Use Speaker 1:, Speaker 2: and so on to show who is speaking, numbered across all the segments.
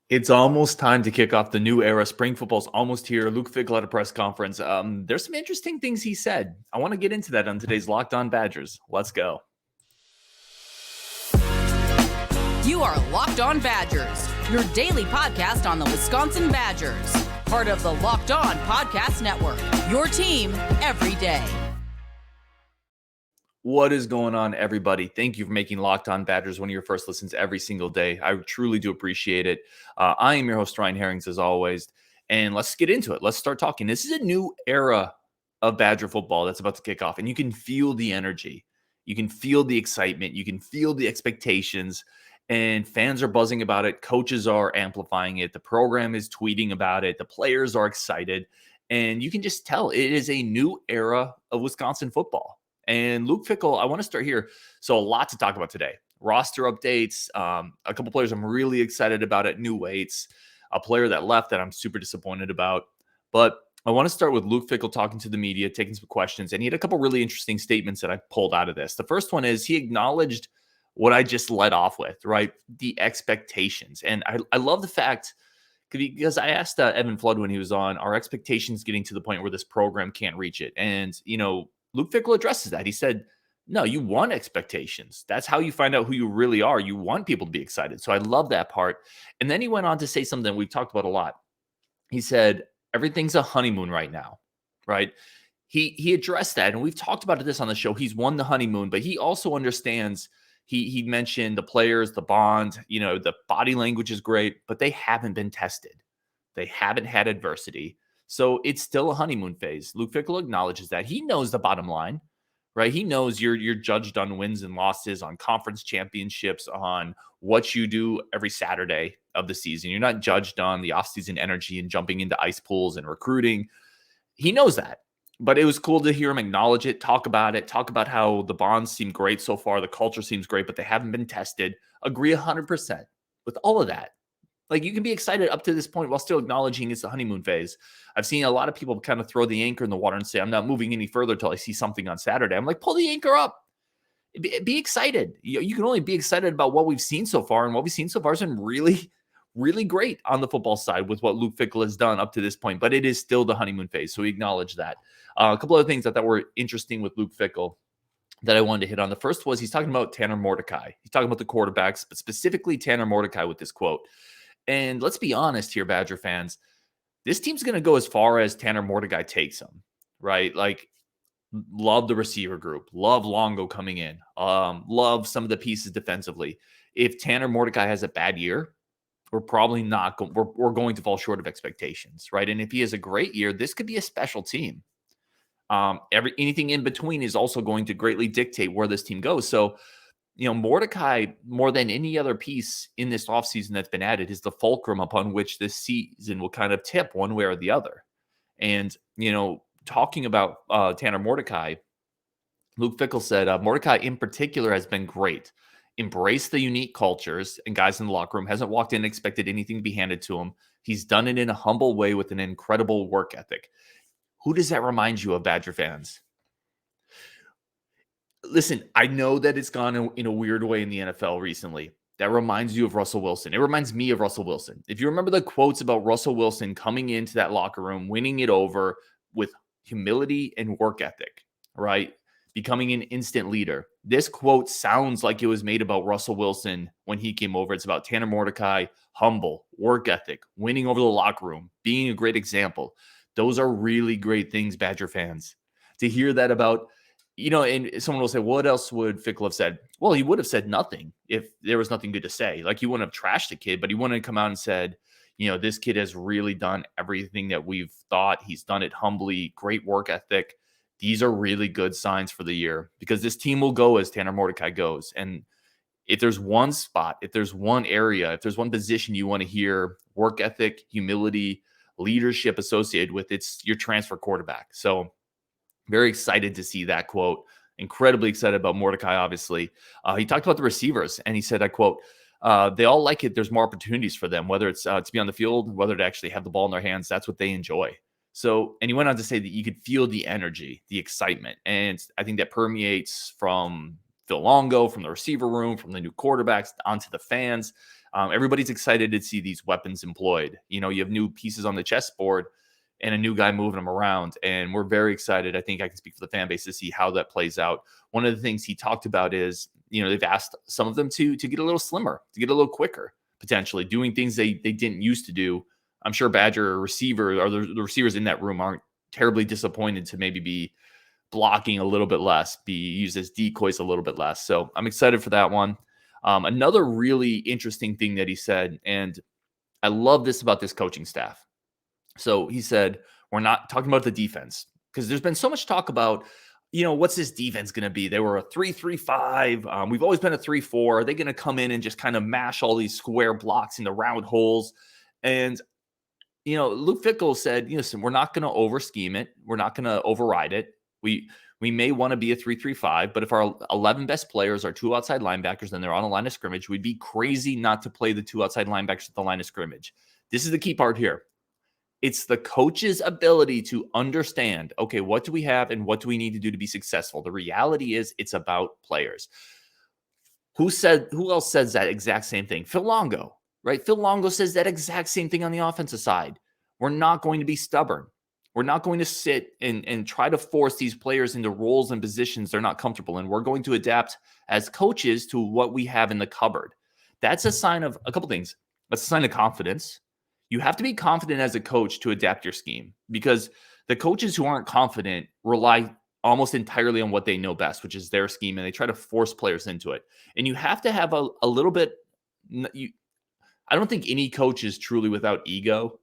Speaker 1: It's almost time to kick off the new era. Spring football's almost here. Luke Fickell at a press conference. There's some interesting things he said. I want to get into that on today's Locked On Badgers. Let's go.
Speaker 2: You are Locked On Badgers, your daily podcast on the Wisconsin Badgers. Part of the Locked On Podcast Network, your team every day.
Speaker 1: What is going on, everybody? Thank you for making Locked On Badgers one of your first listens every single day. I truly do appreciate it. I am your host, Ryan Herrings, as always. And let's get into it. Let's start talking. This is a new era of Badger football that's about to kick off. And you can feel the energy. You can feel the excitement. You can feel the expectations. And fans are buzzing about it. Coaches are amplifying it. The program is tweeting about it. The players are excited. And you can just tell it is a new era of Wisconsin football. And Luke Fickell, I want to start here. So a lot to talk about today. Roster updates, a couple players I'm really excited about at new weights, a player that left that I'm super disappointed about. But I want to start with Luke Fickell talking to the media, taking some questions. And he had a couple really interesting statements that I pulled out of this. The first one is he acknowledged what I just led off with, right? The expectations. And I love the fact, because I asked Evan Flood when he was on, are expectations getting to the point where this program can't reach it? And, Luke Fickell addresses that. He said, no, you want expectations. That's how you find out who you really are. You want people to be excited. So I love that part. And then he went on to say something we've talked about a lot. He said, everything's a honeymoon right now, right? He addressed that. And we've talked about this on the show. He's won the honeymoon, but he also understands, he mentioned the players, the bond, the body language is great, but they haven't been tested. They haven't had adversity. So it's still a honeymoon phase. Luke Fickell acknowledges that. He knows the bottom line, right? He knows you're judged on wins and losses, on conference championships, on what you do every Saturday of the season. You're not judged on the offseason energy and jumping into ice pools and recruiting. He knows that. But it was cool to hear him acknowledge it, talk about how the bonds seem great so far, the culture seems great, but they haven't been tested. Agree 100% with all of that. Like, you can be excited up to this point while still acknowledging it's the honeymoon phase. I've seen a lot of people kind of throw the anchor in the water and say, I'm not moving any further till I see something on Saturday. I'm like, pull the anchor up. Be excited. You can only be excited about what we've seen so far. And what we've seen so far has been really, really great on the football side with what Luke Fickell has done up to this point. But it is still the honeymoon phase. So we acknowledge that. A couple other things that were interesting with Luke Fickell that I wanted to hit on. The first was he's talking about Tanner Mordecai. He's talking about the quarterbacks, but specifically Tanner Mordecai with this quote. And let's be honest here, Badger fans, this team's going to go as far as Tanner Mordecai takes them, right? Like, love the receiver group, love Longo coming in, love some of the pieces defensively. If Tanner Mordecai has a bad year, we're probably not we're going to fall short of expectations, right? And if he has a great year, this could be a special team. Anything in between is also going to greatly dictate where this team goes. So, Mordecai, more than any other piece in this offseason that's been added, is the fulcrum upon which this season will kind of tip one way or the other. And, talking about Tanner Mordecai, Luke Fickell said, Mordecai in particular has been great. Embrace the unique cultures, and guys in the locker room, hasn't walked in and expected anything to be handed to him. He's done it in a humble way with an incredible work ethic. Who does that remind you of, Badger fans? Listen, I know that it's gone in a weird way in the NFL recently. That reminds you of Russell Wilson. It reminds me of Russell Wilson. If you remember the quotes about Russell Wilson coming into that locker room, winning it over with humility and work ethic, right? Becoming an instant leader. This quote sounds like it was made about Russell Wilson when he came over. It's about Tanner Mordecai, humble, work ethic, winning over the locker room, being a great example. Those are really great things, Badger fans. To hear that about, and someone will say, what else would Fickell have said? Well, he would have said nothing if there was nothing good to say. Like, he wouldn't have trashed the kid, but he wouldn't have come out and said, this kid has really done everything that we've thought. He's done it humbly, great work ethic. These are really good signs for the year, because this team will go as Tanner Mordecai goes. And if there's one spot, if there's one area, if there's one position you want to hear work ethic, humility, leadership associated with, it's your transfer quarterback. So very excited to see that quote. Incredibly excited about Mordecai, obviously. He talked about the receivers, and he said, I quote, they all like it. There's more opportunities for them, whether it's to be on the field, whether to actually have the ball in their hands. That's what they enjoy. So, and he went on to say that you could feel the energy, the excitement. And I think that permeates from Phil Longo, from the receiver room, from the new quarterbacks onto the fans. Everybody's excited to see these weapons employed. You know, you have new pieces on the chessboard and a new guy moving them around. And we're very excited. I think I can speak for the fan base to see how that plays out. One of the things he talked about is, you know, they've asked some of them to get a little slimmer, to get a little quicker, potentially doing things they didn't used to do. I'm sure Badger receiver or the receivers in that room aren't terribly disappointed to maybe be blocking a little bit less, be used as decoys a little bit less. So I'm excited for that one. Another really interesting thing that he said, and I love this about this coaching staff. So he said, we're not talking about the defense because there's been so much talk about, you know, what's this defense going to be? They were a 3-3-5. We've always been a 3-4. Are they going to come in and just kind of mash all these square blocks into round holes? And, you know, Luke Fickell said, listen, we're not going to over scheme it. We're not going to override it. We may want to be a 3-3-5, but if our 11 best players are 2 outside linebackers and they're on a line of scrimmage, we'd be crazy not to play the 2 outside linebackers at the line of scrimmage. This is the key part here. It's the coach's ability to understand, okay, what do we have and what do we need to do to be successful? The reality is it's about players. Who else says that exact same thing? Phil Longo, right? Phil Longo says that exact same thing on the offensive side. We're not going to be stubborn. We're not going to sit and try to force these players into roles and positions they're not comfortable in. We're going to adapt as coaches to what we have in the cupboard. That's a sign of a couple things. That's a sign of confidence. You have to be confident as a coach to adapt your scheme because the coaches who aren't confident rely almost entirely on what they know best, which is their scheme, and they try to force players into it. And you have to have a little bit. I don't think any coach is truly without ego.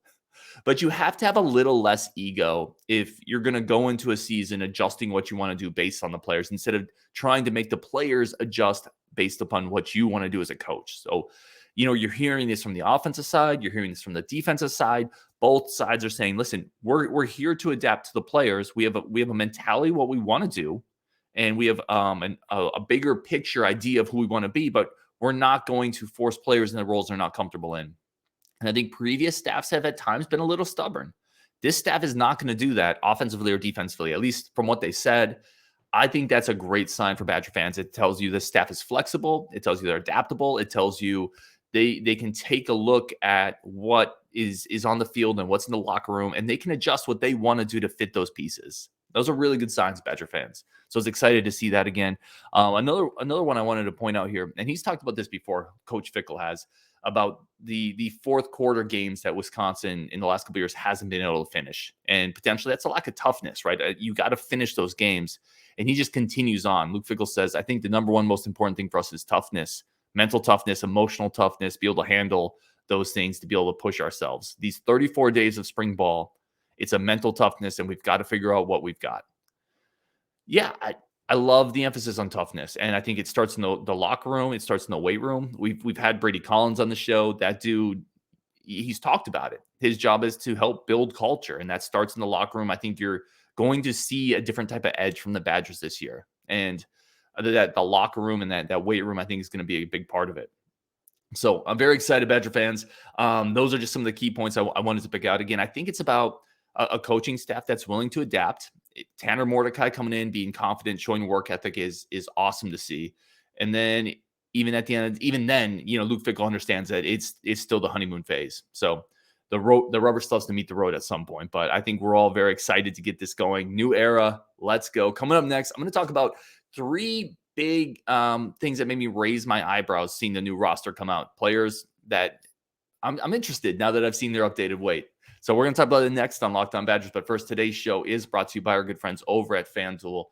Speaker 1: But you have to have a little less ego if you're going to go into a season adjusting what you want to do based on the players instead of trying to make the players adjust based upon what you want to do as a coach. So, you know, you're hearing this from the offensive side. You're hearing this from the defensive side. Both sides are saying, listen, we're here to adapt to the players. We have a mentality, what we want to do. And we have a bigger picture idea of who we want to be, but we're not going to force players in the roles they're not comfortable in. And I think previous staffs have at times been a little stubborn. This staff is not going to do that offensively or defensively, at least from what they said. I think that's a great sign for Badger fans. It tells you this staff is flexible. It tells you they're adaptable. It tells you they can take a look at what is on the field and what's in the locker room, and they can adjust what they want to do to fit those pieces. Those are really good signs, Badger fans. So I was excited to see that again. Another one I wanted to point out here, and he's talked about this before, Coach Fickell has, about the fourth quarter games that Wisconsin in the last couple of years hasn't been able to finish. And potentially that's a lack of toughness, right? You got to finish those games. And he just continues on. Luke Fickell says, I think the number one most important thing for us is toughness, mental toughness, emotional toughness, be able to handle those things, to be able to push ourselves. These 34 days of spring ball, it's a mental toughness, and we've got to figure out what we've got. Yeah, I love the emphasis on toughness, and I think it starts in the locker room. It starts in the weight room. We've had Brady Collins on the show. That dude, he's talked about it. His job is to help build culture, and that starts in the locker room. I think you're going to see a different type of edge from the Badgers this year, and that the locker room and that weight room, I think, is going to be a big part of it. So I'm very excited, Badger fans. Those are just some of the key points I wanted to pick out. Again, I think it's about a coaching staff that's willing to adapt. Tanner Mordecai coming in, being confident, showing work ethic is awesome to see. And then even at the end, even then, you know, Luke Fickell understands that it's still the honeymoon phase. So the rubber still has to meet the road at some point. But I think we're all very excited to get this going. New era, let's go. Coming up next, I'm going to talk about 3 big things that made me raise my eyebrows seeing the new roster come out. Players that I'm interested now that I've seen their updated weight. So we're going to talk about it next on Locked On Badgers. But first, today's show is brought to you by our good friends over at FanDuel.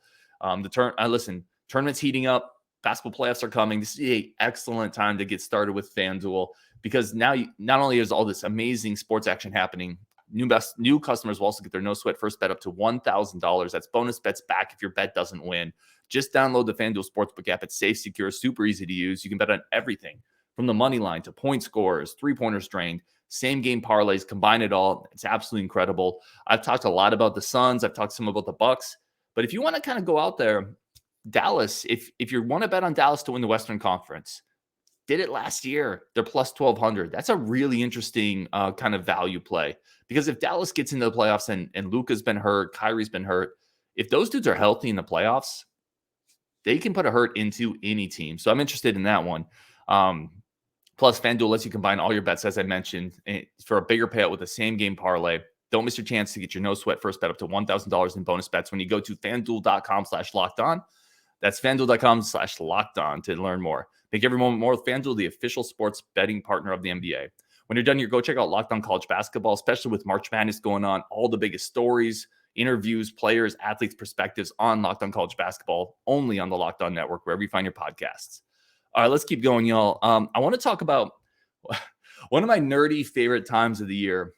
Speaker 1: Listen, tournament's heating up. Basketball playoffs are coming. This is an excellent time to get started with FanDuel because now not only is all this amazing sports action happening, new customers will also get their no sweat first bet up to $1,000. That's bonus bets back if your bet doesn't win. Just download the FanDuel Sportsbook app. It's safe, secure, super easy to use. You can bet on everything from the money line to point scores, three-pointers drained, same game parlays, combine it all. It's absolutely incredible. I've talked a lot about the Suns. I've talked some about the Bucks. But if you want to kind of go out there, Dallas, if you want to bet on Dallas to win the Western Conference, did it last year. They're plus 1,200. That's a really interesting kind of value play. Because if Dallas gets into the playoffs and Luka's been hurt, Kyrie's been hurt, if those dudes are healthy in the playoffs, they can put a hurt into any team. So I'm interested in that one. Plus, FanDuel lets you combine all your bets, as I mentioned, for a bigger payout with the same game parlay. Don't miss your chance to get your no sweat first bet up to $1,000 in bonus bets when you go to FanDuel.com/lockedon. That's FanDuel.com/lockedon to learn more. Make every moment more with FanDuel, the official sports betting partner of the NBA. When you're done here, go check out Locked On College Basketball, especially with March Madness going on. All the biggest stories, interviews, players, athletes' perspectives on Locked On College Basketball, only on the Locked On Network, wherever you find your podcasts. All right, let's keep going, y'all. I want to talk about one of my nerdy favorite times of the year,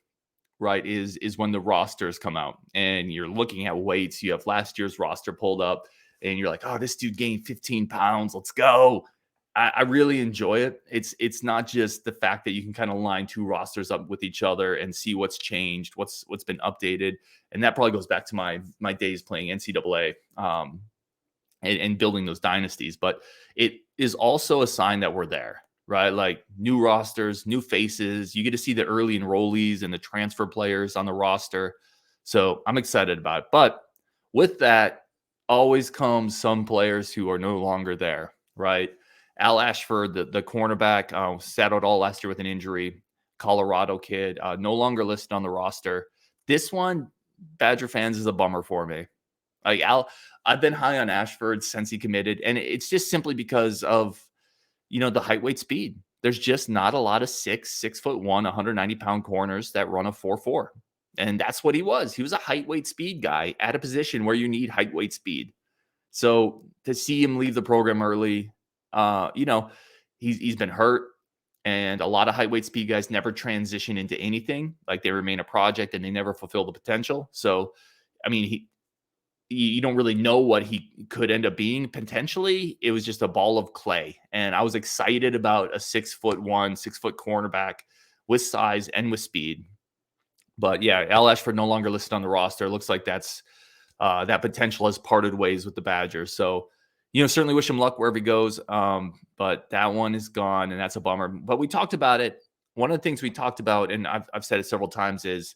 Speaker 1: right, is when the rosters come out and you're looking at weights. You have last year's roster pulled up and you're like, oh, this dude gained 15 pounds. Let's go. I really enjoy it. It's not just the fact that you can kind of line two rosters up with each other and see what's changed, what's been updated. And that probably goes back to my days playing NCAA and building those dynasties. But it is also a sign that we're there, right? Like new rosters, new faces. You get to see the early enrollees and the transfer players on the roster. So I'm excited about it. But with that always comes some players who are no longer there, right? Ashford, the cornerback, sat out all last year with an injury. Colorado kid, no longer listed on the roster. This one, Badger fans, is a bummer for me. Like I've been high on Ashford since he committed, and it's just simply because of, the height, weight, speed. There's just not a lot of 6'1", 190-pound corners that run a 4.4. And that's what he was. He was a height, weight, speed guy at a position where you need height, weight, speed. So to see him leave the program early, he's been hurt, and a lot of height, weight, speed guys never transition into anything. Like they remain a project and they never fulfill the potential. So, I mean, you don't really know what he could end up being. Potentially, it was just a ball of clay. And I was excited about a 6'1", 6 foot cornerback with size and with speed. But yeah, Ashford no longer listed on the roster. It looks like that potential has parted ways with the Badgers. So, certainly wish him luck wherever he goes. But that one is gone, and that's a bummer. But we talked about it. One of the things we talked about, and I've said it several times, is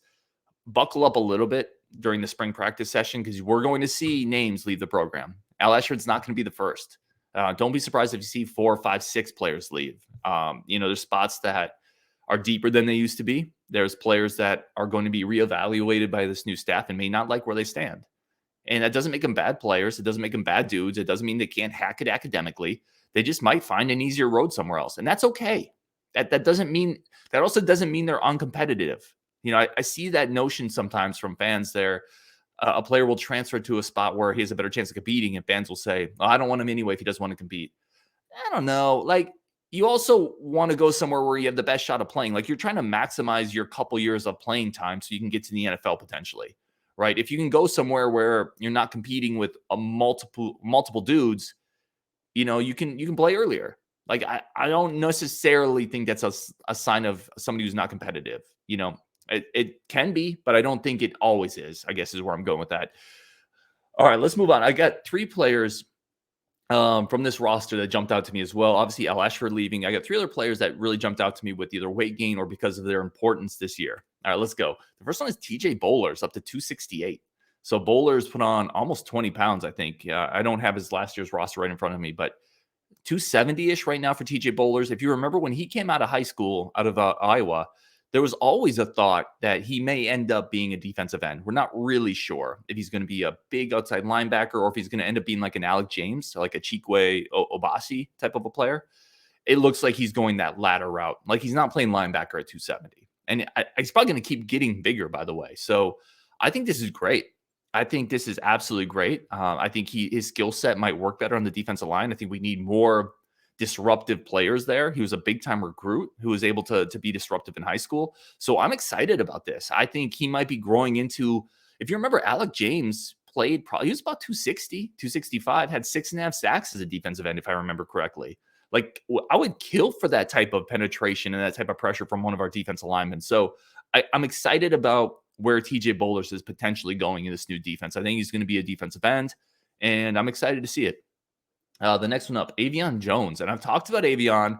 Speaker 1: buckle up a little bit during the spring practice session, because we're going to see names leave the program. Ashford's not going to be the first. Don't be surprised if you see 4, 5, 6 players leave. There's spots that are deeper than they used to be. There's players that are going to be reevaluated by this new staff and may not like where they stand. And that doesn't make them bad players. It doesn't make them bad dudes. It doesn't mean they can't hack it academically. They just might find an easier road somewhere else. And that's okay. That also doesn't mean they're uncompetitive. I see that notion sometimes from fans there. A player will transfer to a spot where he has a better chance of competing, and fans will say, I don't want him anyway if he doesn't want to compete. I don't know. Like, you also want to go somewhere where you have the best shot of playing. Like, you're trying to maximize your couple years of playing time so you can get to the NFL potentially, right? If you can go somewhere where you're not competing with a multiple dudes, you can play earlier. Like, I don't necessarily think that's a sign of somebody who's not competitive. It can be, but I don't think it always is, I guess, is where I'm going with that. All right, let's move on. I got 3 players from this roster that jumped out to me as well. Obviously, Ashford leaving. I got 3 other players that really jumped out to me with either weight gain or because of their importance this year. All right, let's go. The first one is TJ Bollers, up to 268. So Bollers put on almost 20 pounds, I think. I don't have his last year's roster right in front of me, but 270-ish right now for TJ Bollers. If you remember when he came out of high school, out of Iowa, there was always a thought that he may end up being a defensive end. We're not really sure if he's going to be a big outside linebacker or if he's going to end up being like an Alec James, like a Chikwe Obasi type of a player. It looks like he's going that latter route. Like, he's not playing linebacker at 270. And he's probably going to keep getting bigger, by the way. So I think this is great. I think this is absolutely great. I think his skill set might work better on the defensive line. I think we need more disruptive players there. He was a big-time recruit who was able to be disruptive in high school. So I'm excited about this. I think he might be growing into, if you remember, Alec James played he was about 260, 265, had 6.5 sacks as a defensive end, if I remember correctly. Like, I would kill for that type of penetration and that type of pressure from one of our defensive linemen. So I'm excited about where TJ Bollers is potentially going in this new defense. I think he's going to be a defensive end, and I'm excited to see it. The next one up, Avion Jones. And I've talked about Avion,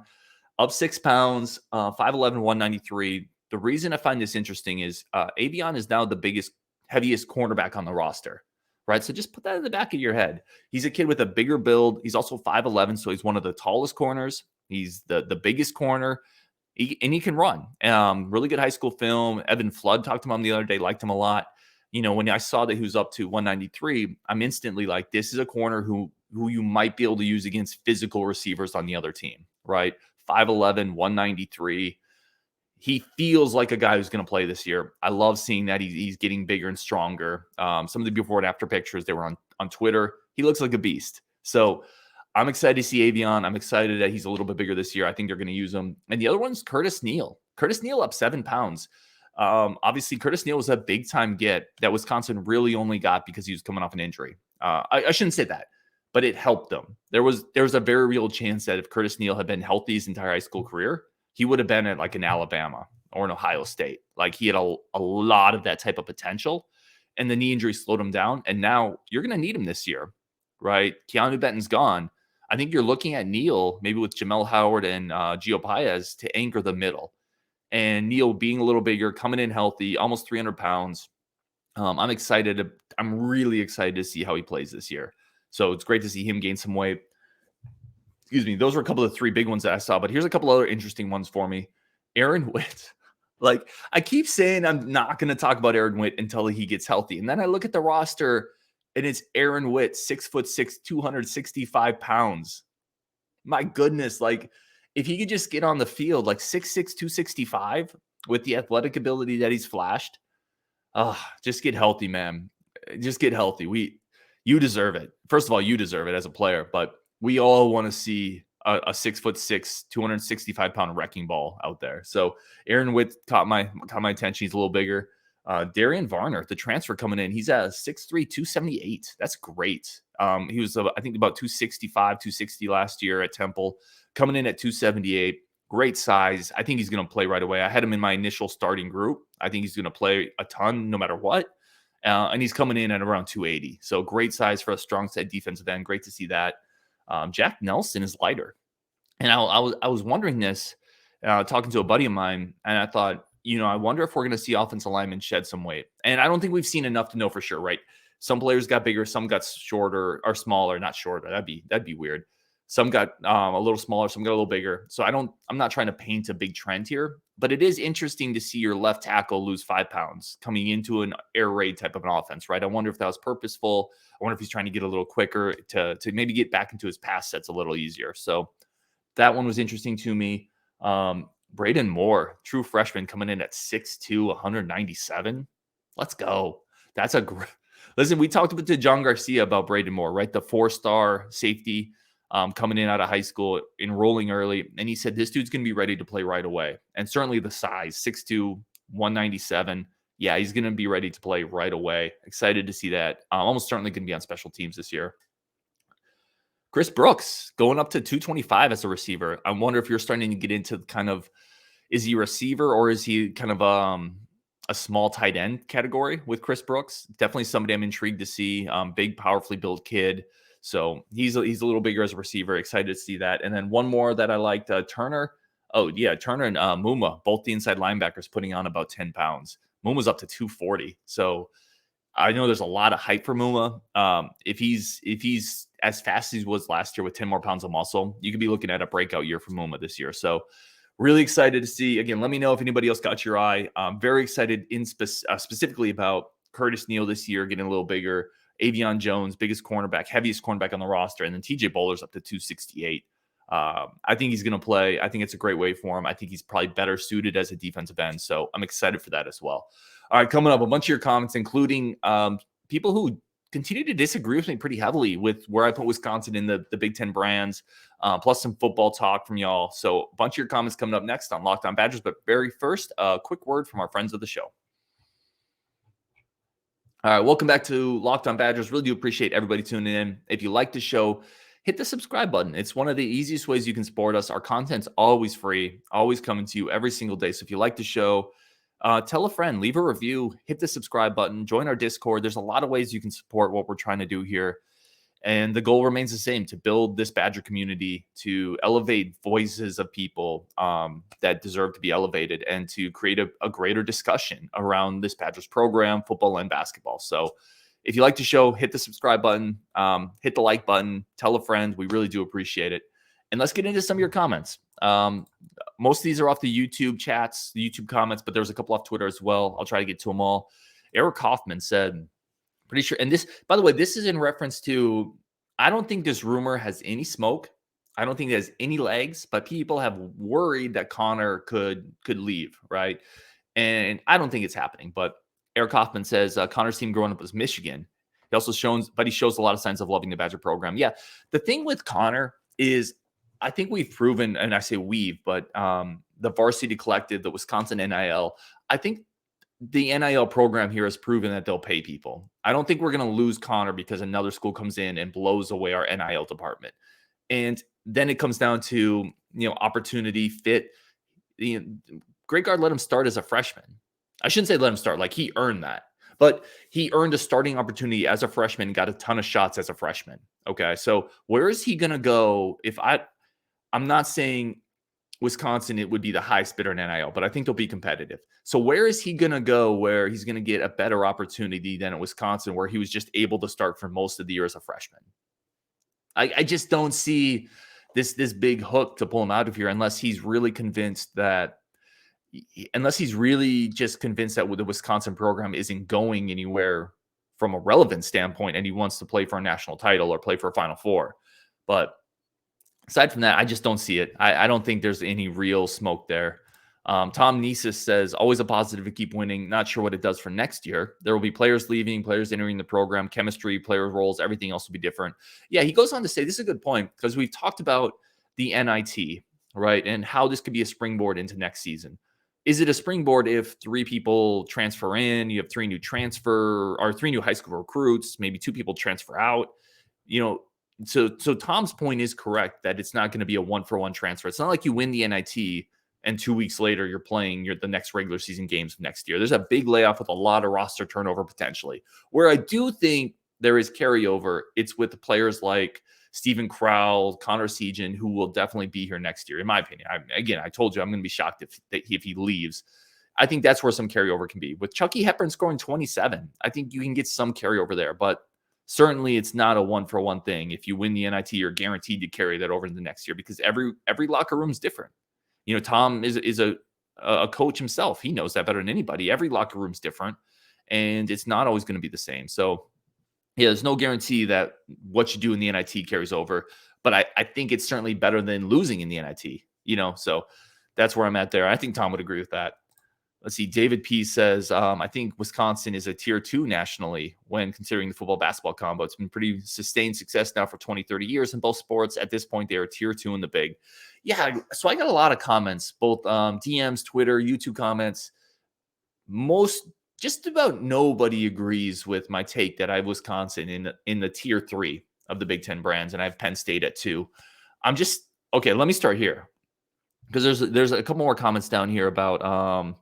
Speaker 1: up 6 pounds, 5'11", 193. The reason I find this interesting is Avion is now the heaviest cornerback on the roster, right? So just put that in the back of your head. He's a kid with a bigger build. He's also 5'11", so he's one of the tallest corners. He's the biggest corner. He can run. Really good high school film. Evan Flood talked to him the other day, liked him a lot. When I saw that he was up to 193, I'm instantly like, this is a corner who you might be able to use against physical receivers on the other team, right? 5'11", 193. He feels like a guy who's going to play this year. I love seeing that he's getting bigger and stronger. Some of the before and after pictures, they were on Twitter. He looks like a beast. So I'm excited to see Avion. I'm excited that he's a little bit bigger this year. I think they're going to use him. And the other one's Curtis Neal. Curtis Neal up 7 pounds. Obviously, Curtis Neal was a big-time get that Wisconsin really only got because he was coming off an injury. I shouldn't say that, but it helped them. There was a very real chance that if Curtis Neal had been healthy his entire high school career, he would have been at like an Alabama or an Ohio State. Like he had a lot of that type of potential, and the knee injury slowed him down. And now you're going to need him this year, right? Keanu Benton's gone. I think you're looking at Neal, maybe with Jamel Howard and Gio Paez to anchor the middle. And Neal being a little bigger, coming in healthy, almost 300 pounds. I'm excited. I'm really excited to see how he plays this year. So it's great to see him gain some weight. Excuse me. Those were a couple of the 3 big ones that I saw, but here's a couple other interesting ones for me. Aaron Witt. Like, I keep saying I'm not going to talk about Aaron Witt until he gets healthy. And then I look at the roster, and it's Aaron Witt, 6'6", 265 pounds. My goodness. Like, if he could just get on the field, like 6'6", 265, with the athletic ability that he's flashed, just get healthy, man. Just get healthy. You deserve it. First of all, you deserve it as a player, but we all want to see a 6'6", 265-pound wrecking ball out there. So Aaron Witt caught my attention. He's a little bigger. Darian Varner, the transfer coming in, he's at 6'3", 278. That's great. He was, I think, about 265, 260 last year at Temple. Coming in at 278. Great size. I think he's going to play right away. I had him in my initial starting group. I think he's going to play a ton no matter what. And he's coming in at around 280. So great size for a strong set defensive end. Great to see that. Jack Nelson is lighter. And I was wondering this, talking to a buddy of mine, and I thought, I wonder if we're going to see offensive linemen shed some weight. And I don't think we've seen enough to know for sure, right? Some players got bigger, some got shorter or smaller, not shorter. That'd be weird. Some got a little smaller, some got a little bigger. So I'm not trying to paint a big trend here, but it is interesting to see your left tackle lose 5 pounds coming into an air raid type of an offense, right? I wonder if that was purposeful. I wonder if he's trying to get a little quicker to maybe get back into his pass sets a little easier. So that one was interesting to me. Braden Moore, true freshman, coming in at 6'2", 197. Let's go. That's a great. Listen, we talked to John Garcia about Braden Moore, right? The 4-star safety coming in out of high school, enrolling early. And he said, this dude's going to be ready to play right away. And certainly the size, 6'2", 197. Yeah, he's going to be ready to play right away. Excited to see that. Almost certainly going to be on special teams this year. Chris Brooks going up to 225 as a receiver. I wonder if you're starting to get into kind of, is he a receiver or is he kind of a small tight end category with Chris Brooks? Definitely somebody I'm intrigued to see. Big, powerfully built kid. So he's a little bigger as a receiver. Excited to see that. And then one more that I liked, Turner. Oh, yeah, Turner and Muma, both the inside linebackers, putting on about 10 pounds. Muma's up to 240. So I know there's a lot of hype for Muma. If he's as fast as he was last year with 10 more pounds of muscle, you could be looking at a breakout year for Muma this year. So really excited to see. Again, let me know if anybody else got your eye. Very excited specifically about Curtis Neal this year, getting a little bigger. Avion Jones, biggest cornerback, heaviest cornerback on the roster, and then TJ Bollers up to 268. I think he's going to play. I think it's a great way for him. I think he's probably better suited as a defensive end. So I'm excited for that as well. All right, coming up, a bunch of your comments, including people who continue to disagree with me pretty heavily with where I put Wisconsin in the Big Ten brands, plus some football talk from y'all. So a bunch of your comments coming up next on Locked On Badgers. But very first, a quick word from our friends of the show. All right, welcome back to Locked On Badgers. Really do appreciate everybody tuning in. If you like the show, hit the subscribe button. It's one of the easiest ways you can support us. Our content's always free, always coming to you every single day. So if you like the show, tell a friend, leave a review, hit the subscribe button, join our Discord. There's a lot of ways you can support what we're trying to do here. And the goal remains the same, to build this Badger community, to elevate voices of people that deserve to be elevated, and to create a greater discussion around this Badgers program, football and basketball. So if you like the show, hit the subscribe button, hit the like button, tell a friend. We really do appreciate it. And let's get into some of your comments. Most of these are off the YouTube chats, the YouTube comments, but there's a couple off Twitter as well. I'll try to get to them all. Eric Hoffman said, pretty sure, and this, by the way, this is in reference to, I don't think this rumor has any smoke. I don't think it has any legs, but people have worried that Connor could leave, right? And I don't think it's happening. But Eric Hoffman says Connor's team growing up was Michigan. He also shows a lot of signs of loving the Badger program. Yeah, the thing with Connor is, I think we've proven, and I say we've, but the Varsity Collective, the Wisconsin NIL, I think the NIL program here has proven that they'll pay people. I don't think we're going to lose Connor because another school comes in and blows away our NIL department. And then it comes down to, opportunity, fit. Great Guard let him start as a freshman. I shouldn't say let him start, like he earned that. But he earned a starting opportunity as a freshman, got a ton of shots as a freshman. Okay, so where is he going to go? I'm not saying Wisconsin, it would be the highest bidder in NIL, but I think they'll be competitive. So where is he going to go where he's going to get a better opportunity than at Wisconsin, where he was just able to start for most of the year as a freshman? I just don't see this big hook to pull him out of here unless he's really convinced that the Wisconsin program isn't going anywhere from a relevant standpoint and he wants to play for a national title or play for a Final Four. But aside from that, I just don't see it. I don't think there's any real smoke there. Tom Nesis says, always a positive to keep winning. Not sure what it does for next year. There will be players leaving, players entering the program, chemistry, player roles, everything else will be different. Yeah, he goes on to say, this is a good point, because we've talked about the NIT, right? And how this could be a springboard into next season. Is it a springboard if 3 people transfer in, you have 3 new high school recruits, maybe 2 people transfer out, So Tom's point is correct that it's not going to be a 1-for-1 transfer. It's not like you win the NIT and 2 weeks later you're playing the next regular season games of next year. There's a big layoff with a lot of roster turnover potentially. Where I do think there is carryover, it's with the players like Stephen Crowell, Connor Segan, who will definitely be here next year, in my opinion. I told you I'm going to be shocked if he leaves. I think that's where some carryover can be. With Chucky Hepburn scoring 27, I think you can get some carryover there, but certainly it's not a 1-for-1 thing. If you win the NIT, you're guaranteed to carry that over into the next year because every locker room is different. Tom is a coach himself. He knows that better than anybody. Every locker room is different, and it's not always going to be the same. So, yeah, there's no guarantee that what you do in the NIT carries over, but I think it's certainly better than losing in the NIT, So that's where I'm at there. I think Tom would agree with that. Let's see. David P says, I think Wisconsin is a tier 2 nationally when considering the football basketball combo. It's been pretty sustained success now for 20, 30 years in both sports. At this point, they are tier 2 in the big. Yeah. So I got a lot of comments, both DMs, Twitter, YouTube comments. Just about nobody agrees with my take that I have Wisconsin in the tier 3 of the Big Ten brands, and I have Penn State at 2. Okay, let me start here because there's a couple more comments down here about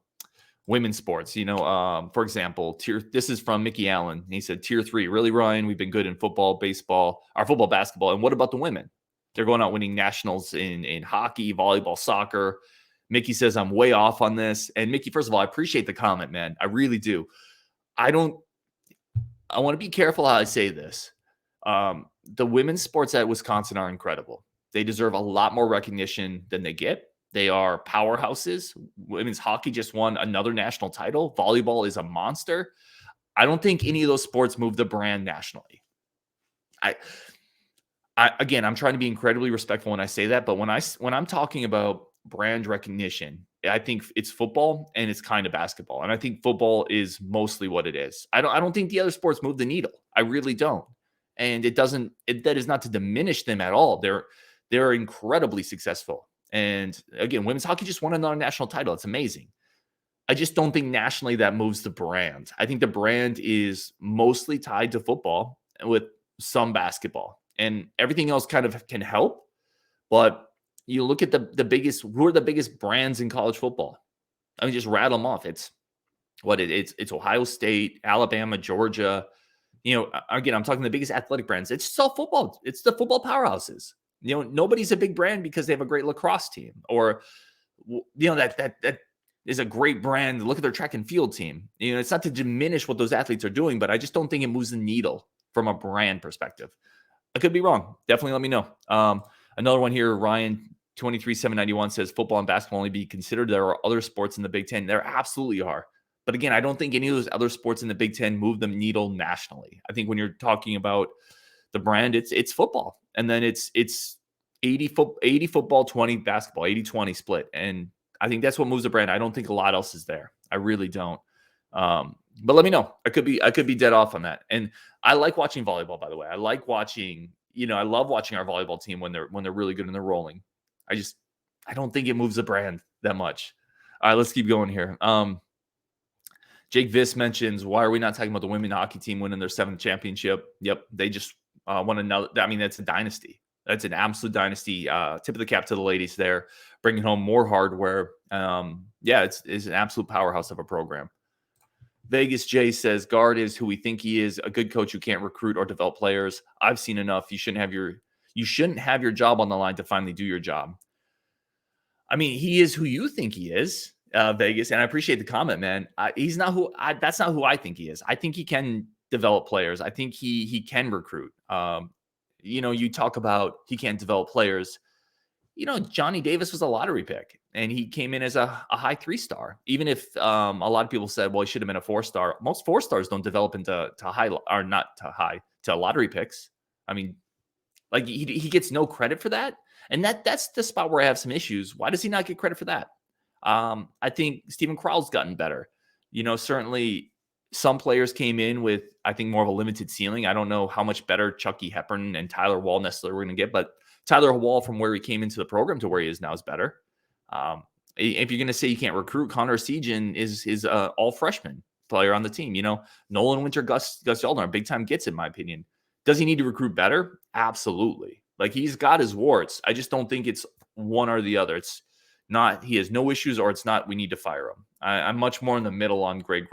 Speaker 1: women's sports. For example, this is from Mickey Allen. He said, tier 3, really, Ryan? We've been good in football, basketball. And what about the women? They're going out winning nationals in hockey, volleyball, soccer. Mickey says, I'm way off on this. And Mickey, first of all, I appreciate the comment, man. I really do. I want to be careful how I say this. The women's sports at Wisconsin are incredible. They deserve a lot more recognition than they get. They are powerhouses. Women's hockey just won another national title. Volleyball is a monster. I don't think any of those sports move the brand nationally. Again, I'm trying to be incredibly respectful when I say that, but when I'm talking about brand recognition, I think it's football and it's kind of basketball. And I think football is mostly what it is. I don't think the other sports move the needle. I really don't. And that is not to diminish them at all. They're incredibly successful. And again, women's hockey just won another national title. It's amazing. I just don't think nationally that moves the brand. I think the brand is mostly tied to football with some basketball, and everything else kind of can help. But you look at who are the biggest brands in college football? I mean, just rattle them off. It's Ohio State, Alabama, Georgia. Again, I'm talking the biggest athletic brands. It's just all football. It's the football powerhouses. Nobody's a big brand because they have a great lacrosse team, or that is a great brand. Look at their track and field team. It's not to diminish what those athletes are doing, but I just don't think it moves the needle from a brand perspective. I could be wrong. Definitely let me know. Another one here, Ryan 23,791 says football and basketball only be considered. There are other sports in the Big Ten. There absolutely are. But again, I don't think any of those other sports in the Big Ten move the needle nationally. I think when you're talking about the brand, it's football. And then it's 80 football, 20 basketball, 80-20 split. And I think that's what moves the brand. I don't think a lot else is there. I really don't. But let me know. I could be dead off on that. And I like watching volleyball, by the way. I like watching, I love watching our volleyball team when they're really good and they're rolling. I don't think it moves the brand that much. All right, let's keep going here. Jake Viss mentions, why are we not talking about the women hockey team winning their 7th championship? Yep, they just won another. I mean, that's a dynasty. That's an absolute dynasty. Tip of the cap to the ladies there, bringing home more hardware. It's an absolute powerhouse of a program. Vegas J says, Guard is who we think he is, a good coach who can't recruit or develop players. I've seen enough. You shouldn't have your job on the line to finally do your job. I mean, he is who you think he is, Vegas, and I appreciate the comment, man. He's not that's not who I think he is. I think he can develop players. I think he can recruit. You talk about he can't develop players. Johnny Davis was a lottery pick, and he came in as a high 3-star. Even if a lot of people said, well, he should have been a 4-star. Most 4-stars don't develop into to lottery picks. I mean, like he gets no credit for that. And that's the spot where I have some issues. Why does he not get credit for that? I think Steven Crowell's gotten better. Certainly some players came in with, I think, more of a limited ceiling. I don't know how much better Chucky Hepburn and Tyler Wall necessarily were going to get, but Tyler Wall, from where he came into the program to where he is now, is better. If you're going to say you can't recruit, Connor Sejan is all freshman player on the team. Nolan Winter, Gus Yaldner, a big time gets, in my opinion. Does he need to recruit better? Absolutely. Like, he's got his warts. I just don't think it's one or the other. It's not he has no issues, or it's not we need to fire him. I'm much more in the middle on Greg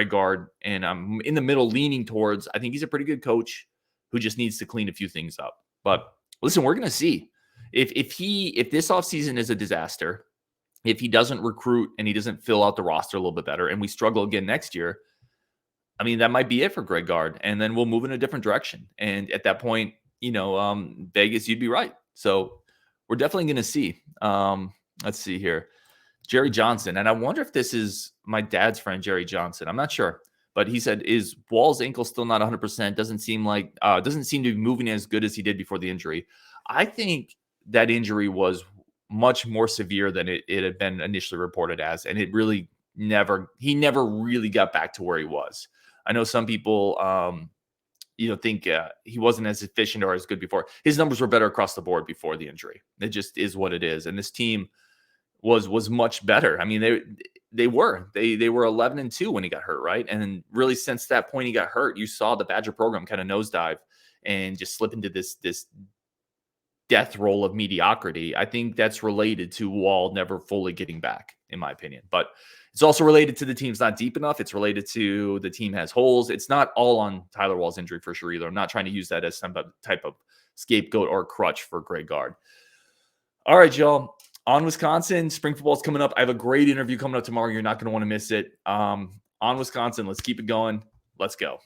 Speaker 1: Gard, and I'm in the middle leaning towards I think he's a pretty good coach who just needs to clean a few things up. But listen, we're going to see. If this offseason is a disaster, if he doesn't recruit and he doesn't fill out the roster a little bit better, and we struggle again next year, I mean, that might be it for Greg Gard, and then we'll move in a different direction. And at that point, Vegas, you'd be right. So we're definitely going to see. Let's see here. Jerry Johnson. And I wonder if this is my dad's friend, Jerry Johnson. I'm not sure. But he said, is Wall's ankle still not 100%? Doesn't seem to be moving as good as he did before the injury. I think that injury was much more severe than it had been initially reported as. And he never really got back to where he was. I know some people, think he wasn't as efficient or as good before. His numbers were better across the board before the injury. It just is what it is. And this team was much better. I mean, they were 11-2 when he got hurt, right? And really since that point he got hurt, you saw the Badger program kind of nosedive and just slip into this death roll of mediocrity. I think that's related to Wall never fully getting back, in my opinion. But it's also related to the team's not deep enough. It's related to the team has holes. It's not all on Tyler Wall's injury for sure either. I'm not trying to use that as some type of scapegoat or crutch for Greg Gard. All right, y'all. On Wisconsin, spring football is coming up. I have a great interview coming up tomorrow. You're not going to want to miss it. On Wisconsin, let's keep it going. Let's go.